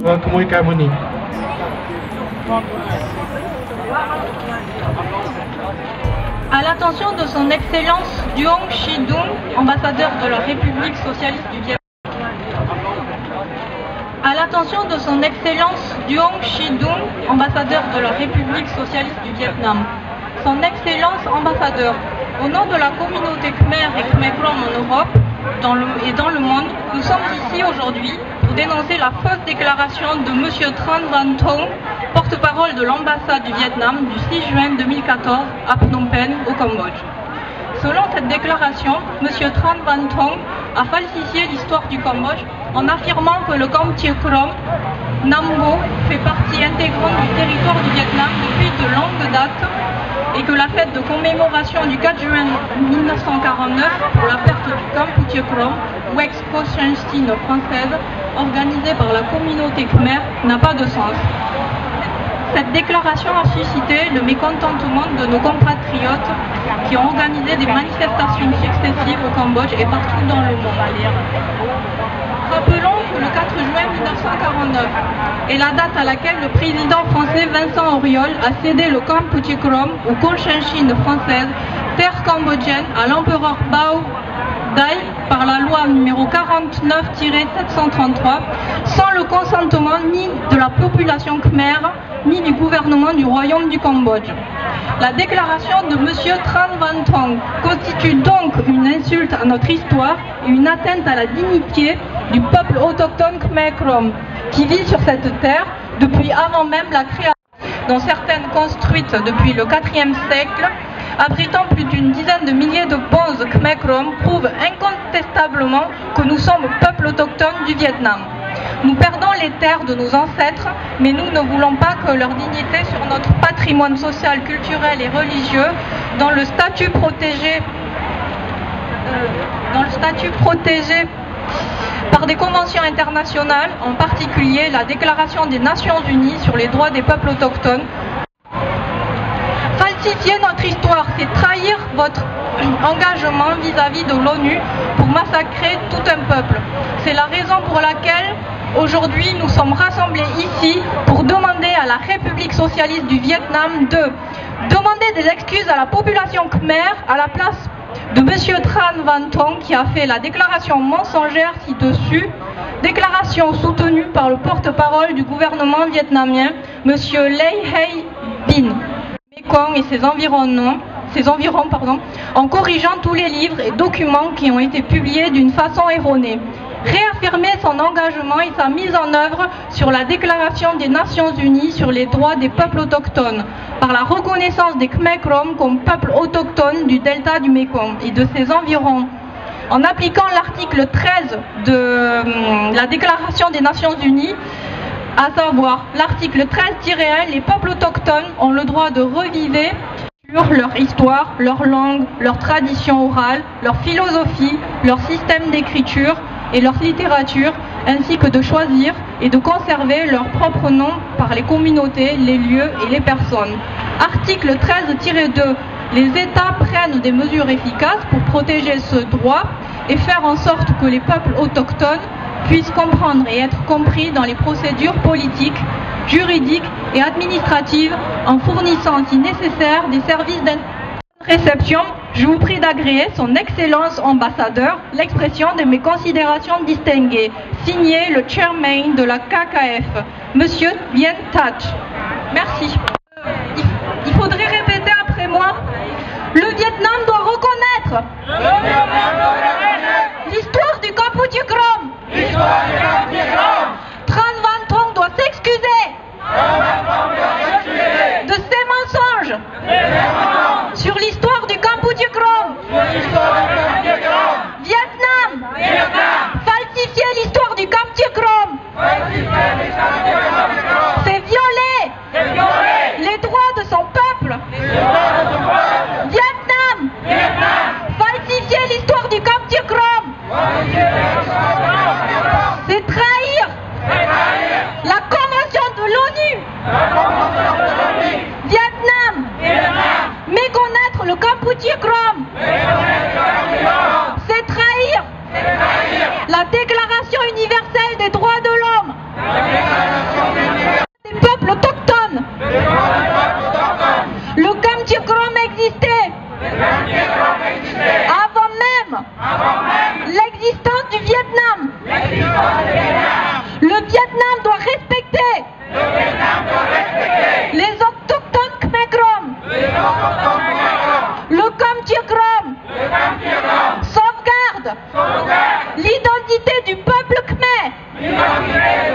À l'attention de son Excellence Duong Shi-dung, ambassadeur de la République socialiste du Vietnam. À l'attention de son Excellence Duong Shi-dung, ambassadeur de la République socialiste du Vietnam. Son Excellence ambassadeur, au nom de la communauté Khmer et Khmer Krom en Europe et dans le monde, nous sommes ici aujourd'hui pour dénoncer la fausse déclaration de M. Tran Van Thong, porte-parole de l'ambassade du Vietnam du 6 juin 2014 à Phnom Penh, au Cambodge. Selon cette déclaration, M. Tran Van Thong a falsifié l'histoire du Cambodge en affirmant que le Kam Chie Krom, Nam Bo, fait partie intégrante du territoire du Vietnam depuis de longue date et que la fête de commémoration du 4 juin 1949 pour la perte du Kam Chie Krom, ou ex-Cochinchine française, organisée par la communauté khmer, n'a pas de sens. Cette déclaration a suscité le mécontentement de nos compatriotes qui ont organisé des manifestations successives au Cambodge et partout dans le monde. Rappelons que le 4 juin 1949 est la date à laquelle le président français Vincent Auriol a cédé le Kam Chie Krom ou Cochinchine française, terre cambodgienne, à l'empereur Bao Dai par la loi numéro 49-733 sans le consentement ni de la population khmer ni du gouvernement du royaume du Cambodge. La déclaration de M. Tran Van Thong constitue donc une insulte à notre histoire et une atteinte à la dignité du peuple autochtone Khmer Krom qui vit sur cette terre depuis avant même la création, dont certaines construites depuis le IVe siècle, abritant plus d'une dizaine de milliers de bonzes Khmer Krom, prouvent incontestablement que nous sommes peuple autochtone du Vietnam. Nous perdons les terres de nos ancêtres, mais nous ne voulons pas que leur dignité sur notre patrimoine social, culturel et religieux, dans le statut protégé par des conventions internationales, en particulier la Déclaration des Nations Unies sur les droits des peuples autochtones. Falsifier notre histoire, c'est trahir votre engagement vis-à-vis de l'ONU pour massacrer tout un peuple. C'est la raison pour laquelle aujourd'hui nous sommes rassemblés ici pour demander à la République socialiste du Vietnam de demander des excuses à la population khmer à la place de M. Tran Van Thong qui a fait la déclaration mensongère ci-dessus, déclaration soutenue par le porte-parole du gouvernement vietnamien, M. Lei Hay Bin, Mekong et ses environs, en corrigeant tous les livres et documents qui ont été publiés d'une façon erronée. Réaffirmer son engagement et sa mise en œuvre sur la Déclaration des Nations Unies sur les droits des peuples autochtones, par la reconnaissance des Khmer Krom comme peuple autochtone du delta du Mekong et de ses environs, en appliquant l'article 13 de la Déclaration des Nations Unies, à savoir l'article 13-1, les peuples autochtones ont le droit de revivre leur histoire, leur langue, leur tradition orale, leur philosophie, leur système d'écriture et leur littérature, ainsi que de choisir et de conserver leur propre nom par les communautés, les lieux et les personnes. Article 13-2. Les États prennent des mesures efficaces pour protéger ce droit et faire en sorte que les peuples autochtones puissent comprendre et être compris dans les procédures politiques, juridiques et administratives en fournissant, si nécessaire, des services réception. Je vous prie d'agréer son Excellence ambassadeur l'expression de mes considérations distinguées. Signé le chairman de la KKF, Monsieur Bien Thach. Merci. Il faudrait répéter après moi. Le Vietnam doit reconnaître l'histoire du Kam Chie Krom. Tran Van Thong doit s'excuser de ses mensonges sur l'histoire du Kam Chie Krom. Vietnam, falsifier l'histoire du Kam Chie Krom, c'est violer les droits de son peuple. Vietnam, falsifier l'histoire du Kam Chie Krom, c'est trahir la convention de l'ONU. Vietnam, méconnaître le Kam Chie Krom, c'est trahir la Déclaration universelle des droits de l'homme. l'identité du peuple khmer.